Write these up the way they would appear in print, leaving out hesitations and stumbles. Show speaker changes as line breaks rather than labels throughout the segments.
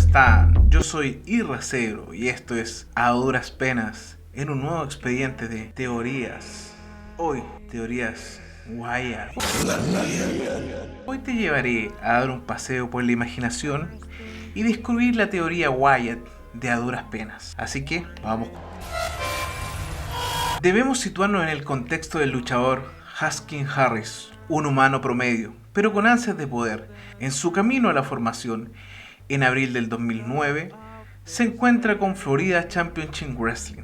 están? Yo soy Irracero y esto es A Duras Penas en un nuevo expediente de teorías. Hoy, teorías Wyatt. Hoy te llevaré a dar un paseo por la imaginación y descubrir la teoría Wyatt de A Duras Penas. Así que, vamos. Debemos situarnos en el contexto del luchador Husky Harris, un humano promedio, pero con ansias de poder. En su camino a la formación, en abril del 2009, se encuentra con Florida Championship Wrestling,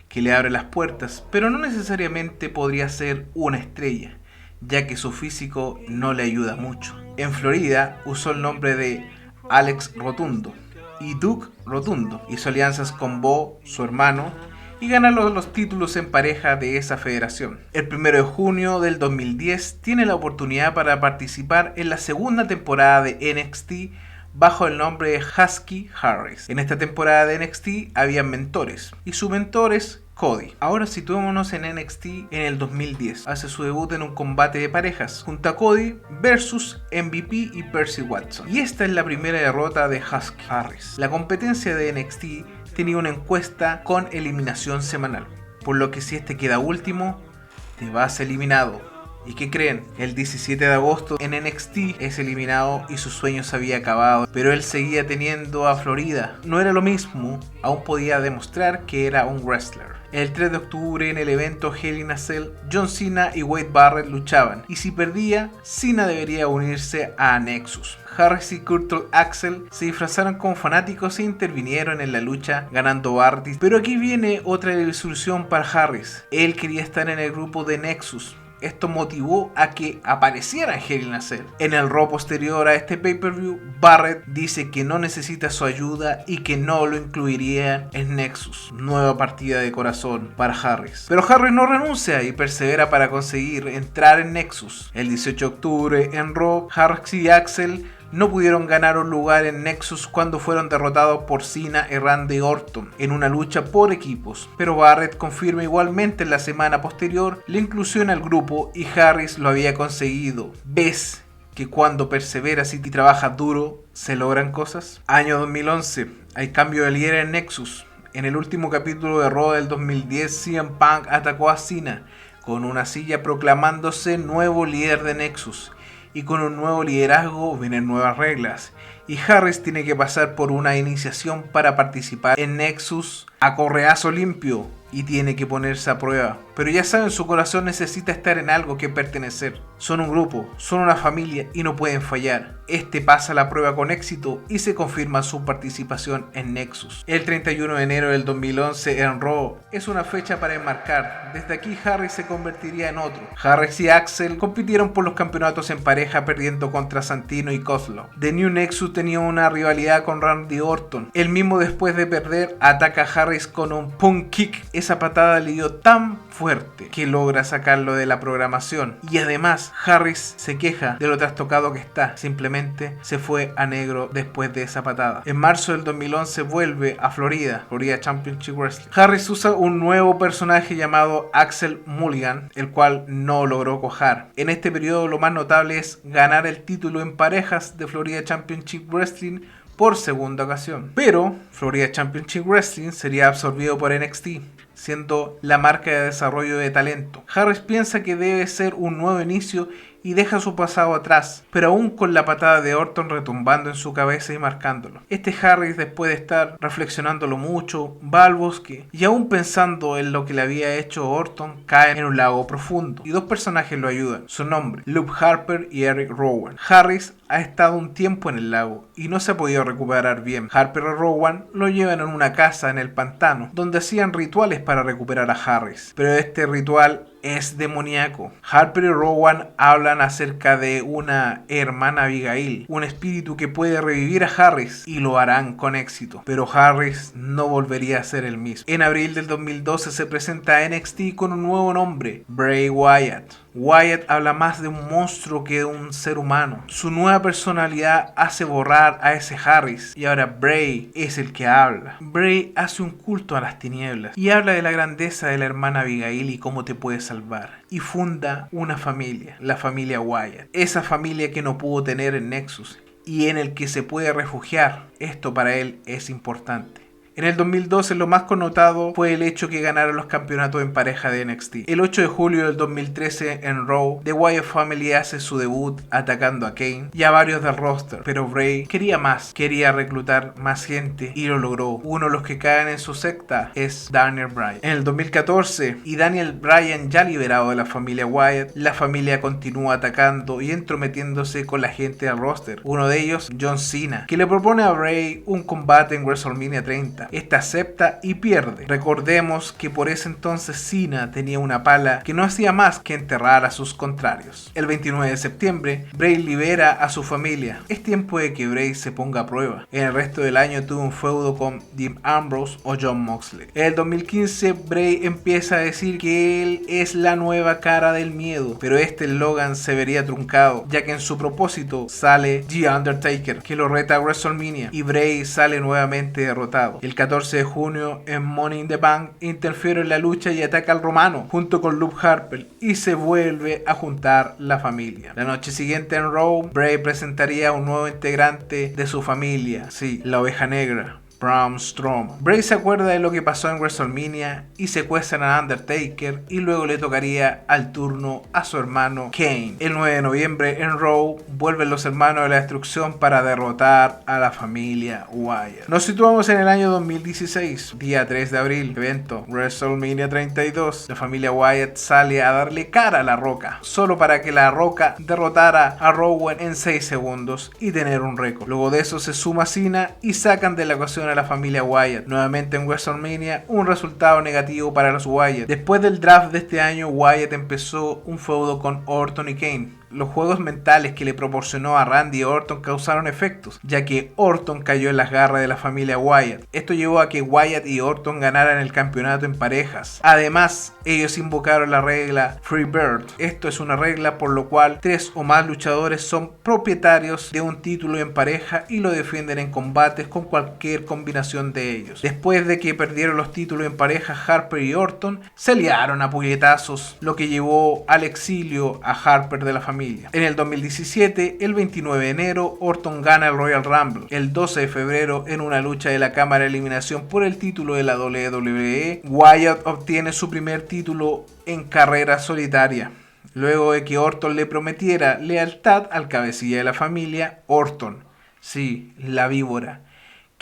que le abre las puertas, pero no necesariamente podría ser una estrella, ya que su físico no le ayuda mucho. En Florida usó el nombre de Alex Rotundo y Duke Rotundo, hizo alianzas con Bo, su hermano, y ganaron los títulos en pareja de esa federación. El 1 de junio del 2010 tiene la oportunidad para participar en la segunda temporada de NXT bajo el nombre de Husky Harris. En esta temporada de NXT había mentores y su mentor es Cody. Ahora situémonos en NXT en el 2010. Hace su debut en un combate de parejas junto a Cody versus MVP y Percy Watson. Y esta es la primera derrota de Husky Harris. La competencia de NXT tenía una encuesta con eliminación semanal, por lo que si este queda último, te vas eliminado. ¿Y qué creen? El 17 de agosto en NXT es eliminado y su sueño se había acabado, pero él seguía teniendo a Florida. No era lo mismo, aún podía demostrar que era un wrestler. El 3 de octubre en el evento Hell in a Cell, John Cena y Wade Barrett luchaban, y si perdía, Cena debería unirse a Nexus. Harris y Kurt Axel se disfrazaron como fanáticos e intervinieron en la lucha, ganando Barrett. Pero aquí viene otra desilusión para Harris. Él quería estar en el grupo de Nexus. Esto motivó a que apareciera en Hell in a Cell. En el Raw posterior a este pay-per-view, Barrett dice que no necesita su ayuda y que no lo incluiría en Nexus. Nueva partida de corazón para Harris. Pero Harris no renuncia y persevera para conseguir entrar en Nexus. El 18 de octubre en Raw, Harris y Axel no pudieron ganar un lugar en Nexus cuando fueron derrotados por Cena y Randy Orton en una lucha por equipos, pero Barrett confirma igualmente en la semana posterior la inclusión al grupo y Harris lo había conseguido. ¿Ves que cuando perseveras y trabajas duro se logran cosas? Año 2011, hay cambio de líder en Nexus. En el último capítulo de Raw del 2010, CM Punk atacó a Cena con una silla proclamándose nuevo líder de Nexus. Y con un nuevo liderazgo vienen nuevas reglas. Y Harris tiene que pasar por una iniciación para participar en Nexus a correazo limpio. Y tiene que ponerse a prueba. Pero ya saben, su corazón necesita estar en algo que pertenecer. Son un grupo, son una familia y no pueden fallar. Este pasa la prueba con éxito y se confirma su participación en Nexus. El 31 de enero del 2011 en Raw es una fecha para enmarcar. Desde aquí Harris se convertiría en otro. Harris y Axel compitieron por los campeonatos en pareja perdiendo contra Santino y Kozlov. The New Nexus tenía una rivalidad con Randy Orton. El mismo después de perder ataca a Harris con un punk kick. Esa patada le dio tan fuerte que logra sacarlo de la programación. Y además Harris se queja de lo trastocado que está. Simplemente se fue a negro después de esa patada. En marzo del 2011 vuelve a Florida Championship Wrestling. Harris usa un nuevo personaje llamado Axel Mulligan, el cual no logró cojar. En este periodo lo más notable es ganar el título en parejas de Florida Championship Wrestling por segunda ocasión. Pero Florida Championship Wrestling sería absorbido por NXT, siendo la marca de desarrollo de talento. Harris piensa que debe ser un nuevo inicio y deja su pasado atrás, pero aún con la patada de Orton retumbando en su cabeza y marcándolo. Este Harris, después de estar reflexionándolo mucho, va al bosque y aún pensando en lo que le había hecho Orton, cae en un lago profundo y dos personajes lo ayudan. Su nombre, Luke Harper y Eric Rowan. Harris ha estado un tiempo en el lago y no se ha podido recuperar bien. Harper y Rowan lo llevan en una casa en el pantano, donde hacían rituales para recuperar a Harris, pero este ritual es demoníaco. Harper y Rowan hablan acerca de una hermana Abigail, un espíritu que puede revivir a Harris, y lo harán con éxito, pero Harris no volvería a ser el mismo. En abril del 2012 se presenta a NXT con un nuevo nombre, Bray Wyatt. Wyatt habla más de un monstruo que de un ser humano. Su nueva personalidad hace borrar a ese Harris y ahora Bray es el que habla. Bray hace un culto a las tinieblas y habla de la grandeza de la hermana Abigail y cómo te puede salvar. Y funda una familia, la familia Wyatt. Esa familia que no pudo tener en Nexus y en el que se puede refugiar. Esto para él es importante. En el 2012 lo más connotado fue el hecho que ganaron los campeonatos en pareja de NXT. El 8 de julio del 2013 en Raw, The Wyatt Family hace su debut atacando a Kane y a varios del roster, pero Bray quería más, quería reclutar más gente y lo logró. Uno de los que caen en su secta es Daniel Bryan. En el 2014, y Daniel Bryan ya liberado de la familia Wyatt, la familia continúa atacando y entrometiéndose con la gente del roster. Uno de ellos, John Cena, que le propone a Bray un combate en WrestleMania 30. Este acepta y pierde. Recordemos que por ese entonces Cena tenía una pala que no hacía más que enterrar a sus contrarios. El 29 de septiembre, Bray libera a su familia. Es tiempo de que Bray se ponga a prueba. En el resto del año tuvo un feudo con Dean Ambrose o Jon Moxley. En el 2015, Bray empieza a decir que él es la nueva cara del miedo, pero este eslogan se vería truncado, ya que en su propósito sale The Undertaker, que lo reta a WrestleMania, y Bray sale nuevamente derrotado. El 14 de junio en Money in the Bank interfiere en la lucha y ataca al romano junto con Luke Harper y se vuelve a juntar la familia. La noche siguiente en Raw, Bray presentaría a un nuevo integrante de su familia, sí, la oveja negra, Braun Strowman. Bray se acuerda de lo que pasó en WrestleMania y secuestran a Undertaker, y luego le tocaría al turno a su hermano Kane. El 9 de noviembre en Raw vuelven los hermanos de la destrucción para derrotar a la familia Wyatt. Nos situamos en el año 2016, día 3 de abril, evento WrestleMania 32. La familia Wyatt sale a darle cara a La Roca, solo para que La Roca derrotara a Rowan en 6 segundos y tener un récord. Luego de eso se suma Cena y sacan de la ecuación a la familia Wyatt. Nuevamente en WrestleMania, un resultado negativo para los Wyatt. Después del draft de este año, Wyatt empezó un feudo con Orton y Kane. Los juegos mentales que le proporcionó a Randy Orton causaron efectos, ya que Orton cayó en las garras de la familia Wyatt. Esto llevó a que Wyatt y Orton ganaran el campeonato en parejas. Además, ellos invocaron la regla Freebird. Esto es una regla por lo cual 3 o más luchadores son propietarios de un título en pareja y lo defienden en combates con cualquier combinación de ellos. Después de que perdieron los títulos en pareja, Harper y Orton se liaron a puñetazos, lo que llevó al exilio a Harper de la familia. En el 2017, el 29 de enero, Orton gana el Royal Rumble. El 12 de febrero, en una lucha de la cámara de eliminación por el título de la WWE, Wyatt obtiene su primer título en carrera solitaria. Luego de que Orton le prometiera lealtad al cabecilla de la familia, Orton, sí, la víbora,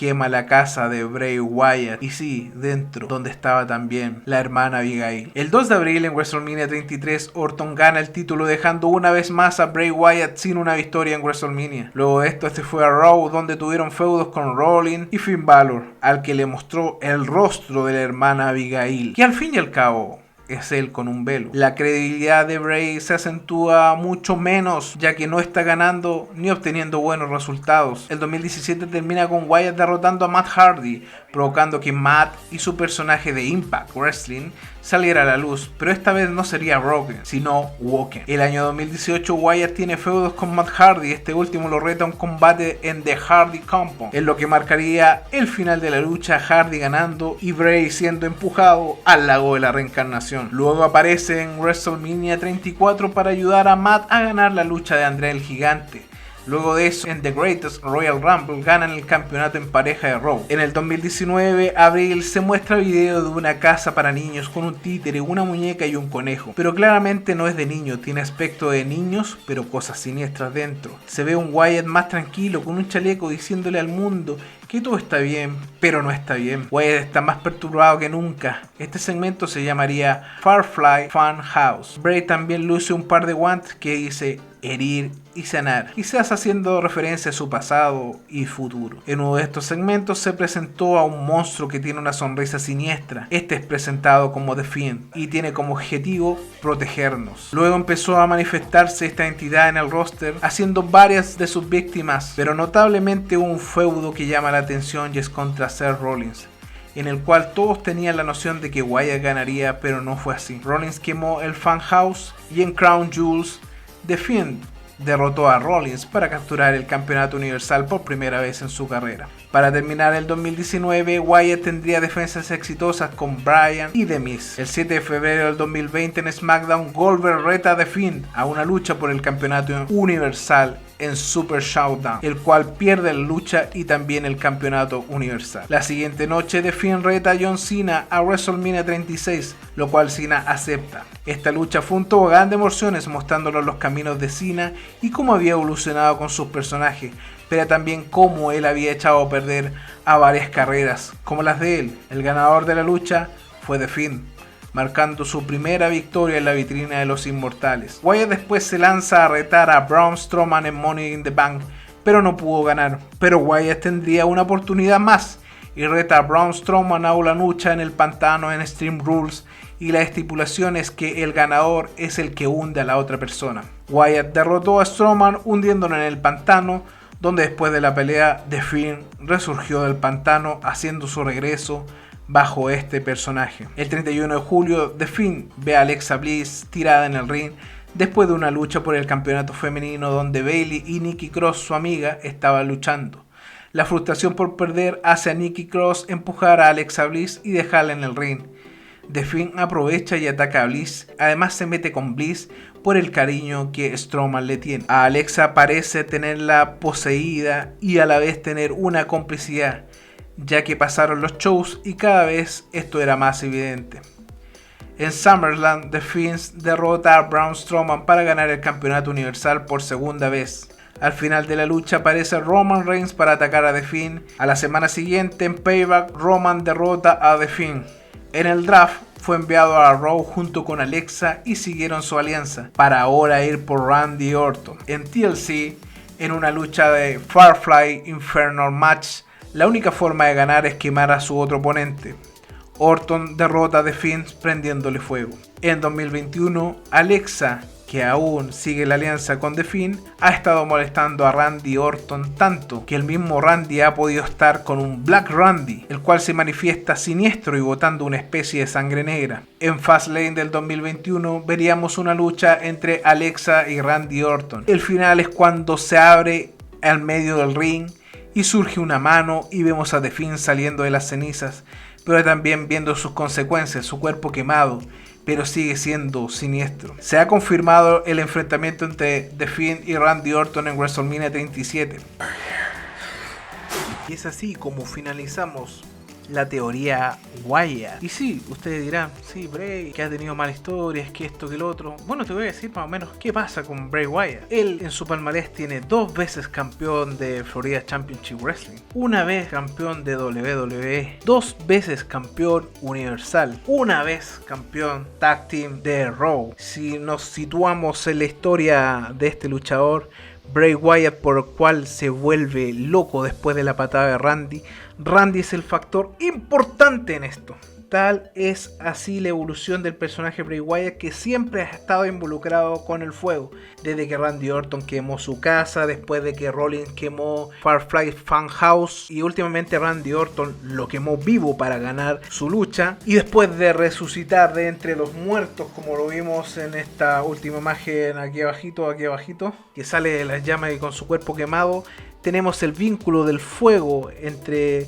quema la casa de Bray Wyatt, y sí, dentro, donde estaba también la hermana Abigail. El 2 de abril en WrestleMania 33, Orton gana el título, dejando una vez más a Bray Wyatt sin una victoria en WrestleMania. Luego de esto, este fue a Raw, donde tuvieron feudos con Rollins y Finn Balor, al que le mostró el rostro de la hermana Abigail, que al fin y al cabo es él con un velo. La credibilidad de Bray se acentúa mucho menos, ya que no está ganando ni obteniendo buenos resultados. El 2017 termina con Wyatt derrotando a Matt Hardy, provocando que Matt y su personaje de Impact Wrestling saliera a la luz, pero esta vez no sería Broken, sino Woken. El año 2018 Wyatt tiene feudos con Matt Hardy, este último lo reta a un combate en The Hardy Compound, en lo que marcaría el final de la lucha, Hardy ganando y Bray siendo empujado al lago de la reencarnación. Luego aparece en WrestleMania 34 para ayudar a Matt a ganar la lucha de André el Gigante. Luego de eso, en The Greatest Royal Rumble ganan el campeonato en pareja de Raw. En el 2019, abril, se muestra video de una casa para niños con un títere, una muñeca y un conejo. Pero claramente no es de niño, tiene aspecto de niños, pero cosas siniestras dentro. Se ve un Wyatt más tranquilo, con un chaleco, diciéndole al mundo que todo está bien, pero no está bien. Wyatt está más perturbado que nunca. Este segmento se llamaría Firefly Fun House. Bray también luce un par de guantes que dice herir y sanar, quizás haciendo referencia a su pasado y futuro. En uno de estos segmentos se presentó a un monstruo que tiene una sonrisa siniestra. Este es presentado como The Fiend y tiene como objetivo protegernos. Luego empezó a manifestarse esta entidad en el roster, haciendo varias de sus víctimas, pero notablemente un feudo que llama la atención y es contra Seth Rollins, en el cual todos tenían la noción de que Wyatt ganaría, pero no fue así. Rollins quemó el Funhouse y en Crown Jewels, The Fiend derrotó a Rollins para capturar el campeonato universal por primera vez en su carrera. Para terminar el 2019, Wyatt tendría defensas exitosas con Bryan y The Miz. El 7 de febrero del 2020 en SmackDown, Goldberg reta a The Fiend a una lucha por el campeonato universal en Super Showdown, el cual pierde la lucha y también el campeonato universal. La siguiente noche The Fiend reta a John Cena a WrestleMania 36, lo cual Cena acepta. Esta lucha fue un tobogán de emociones mostrándonos los caminos de Cena y cómo había evolucionado con sus personajes, pero también cómo él había echado a perder a varias carreras, como las de él. El ganador de la lucha fue The Fiend, marcando su primera victoria en la vitrina de los inmortales. Wyatt después se lanza a retar a Braun Strowman en Money in the Bank, pero no pudo ganar. Pero Wyatt tendría una oportunidad más y reta a Braun Strowman a una lucha en el pantano en Extreme Rules, y la estipulación es que el ganador es el que hunde a la otra persona. Wyatt derrotó a Strowman hundiéndolo en el pantano, donde después de la pelea The Fiend resurgió del pantano haciendo su regreso bajo este personaje. El 31 de julio The Fiend ve a Alexa Bliss tirada en el ring después de una lucha por el campeonato femenino donde Bayley y Nikki Cross, su amiga, estaban luchando. La frustración por perder hace a Nikki Cross empujar a Alexa Bliss y dejarla en el ring. The Fiend aprovecha y ataca a Bliss, además se mete con Bliss por el cariño que Strowman le tiene. A Alexa parece tenerla poseída y a la vez tener una complicidad, ya que pasaron los shows y cada vez esto era más evidente. En SummerSlam, The Fiend derrota a Braun Strowman para ganar el campeonato universal por segunda vez. Al final de la lucha aparece Roman Reigns para atacar a The Fiend. A la semana siguiente en Payback, Roman derrota a The Fiend. En el draft fue enviado a Raw junto con Alexa y siguieron su alianza para ahora ir por Randy Orton. En TLC, en una lucha de Firefly Inferno Match, la única forma de ganar es quemar a su otro oponente. Orton derrota a The Fiend prendiéndole fuego. En 2021, Alexa, que aún sigue la alianza con The Fiend, ha estado molestando a Randy Orton tanto que el mismo Randy ha podido estar con un Black Randy, el cual se manifiesta siniestro y botando una especie de sangre negra. En Fastlane del 2021 veríamos una lucha entre Alexa y Randy Orton. El final es cuando se abre al medio del ring y surge una mano y vemos a The Fiend saliendo de las cenizas, pero también viendo sus consecuencias, su cuerpo quemado, pero sigue siendo siniestro. Se ha confirmado el enfrentamiento entre The Fiend y Randy Orton en WrestleMania 37. Y es así como finalizamos la teoría Wyatt. Y sí, ustedes dirán, sí, Bray, que ha tenido malas historias, que esto, que el otro. Bueno, te voy a decir más o menos qué pasa con Bray Wyatt. Él en su palmarés tiene 2 veces campeón de Florida Championship Wrestling, una vez campeón de WWE, 2 veces campeón universal, una vez campeón tag team de Raw. Si nos situamos en la historia de este luchador, Bray Wyatt, por el cual se vuelve loco después de la patada de Randy. Randy es el factor importante en esto. Tal es así la evolución del personaje Bray Wyatt, que siempre ha estado involucrado con el fuego. Desde que Randy Orton quemó su casa, después de que Rollins quemó Firefly Funhouse y últimamente Randy Orton lo quemó vivo para ganar su lucha. Y después de resucitar de entre los muertos, como lo vimos en esta última imagen aquí abajito, que sale de las llamas y con su cuerpo quemado, tenemos el vínculo del fuego entre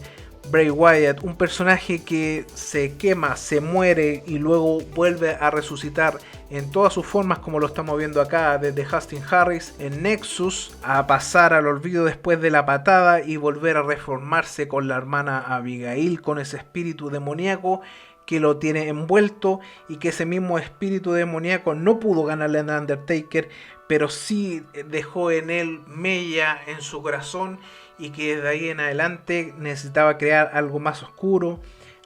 Bray Wyatt, un personaje que se quema, se muere y luego vuelve a resucitar en todas sus formas, como lo estamos viendo acá, desde Huston Harris en Nexus, a pasar al olvido después de la patada y volver a reformarse con la hermana Abigail, con ese espíritu demoníaco que lo tiene envuelto, y que ese mismo espíritu demoníaco no pudo ganarle a Undertaker, pero sí dejó en él mella en su corazón, y que desde ahí en adelante necesitaba crear algo más oscuro,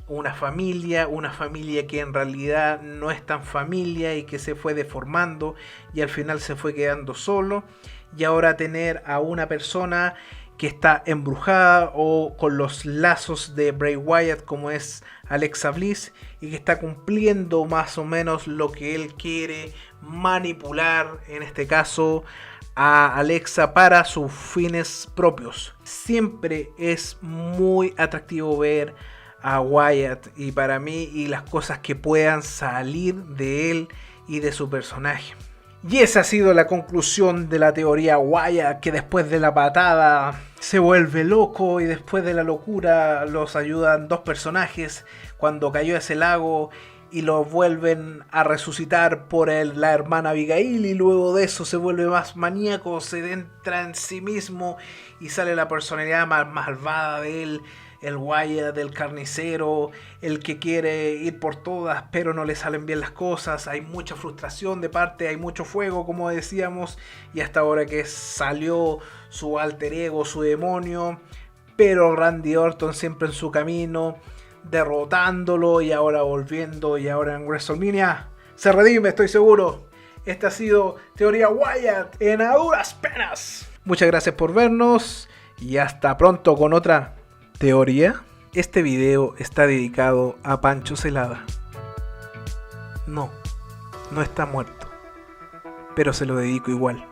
una familia que en realidad no es tan familia y que se fue deformando y al final se fue quedando solo, y ahora tener a una persona que está embrujada o con los lazos de Bray Wyatt, como es Alexa Bliss, y que está cumpliendo más o menos lo que él quiere, manipular en este caso a Alexa para sus fines propios. Siempre es muy atractivo ver a Wyatt, y para mí, y las cosas que puedan salir de él y de su personaje. Y esa ha sido la conclusión de la teoría Wyatt, que después de la patada se vuelve loco, y después de la locura los ayudan 2 personajes cuando cayó a ese lago y lo vuelven a resucitar por la hermana Abigail, y luego de eso se vuelve más maníaco, se entra en sí mismo y sale la personalidad más malvada de él, el Wyatt del carnicero, el que quiere ir por todas pero no le salen bien las cosas. Hay mucha frustración de parte, hay mucho fuego, como decíamos, y hasta ahora que salió su alter ego, su demonio, pero Randy Orton siempre en su camino, derrotándolo y ahora volviendo, y ahora en WrestleMania se redime, estoy seguro. Esta ha sido Teoría Wyatt en A Duras Penas. Muchas gracias por vernos y hasta pronto con otra teoría. Este video está dedicado a Pancho Celada. No está muerto, pero se lo dedico igual.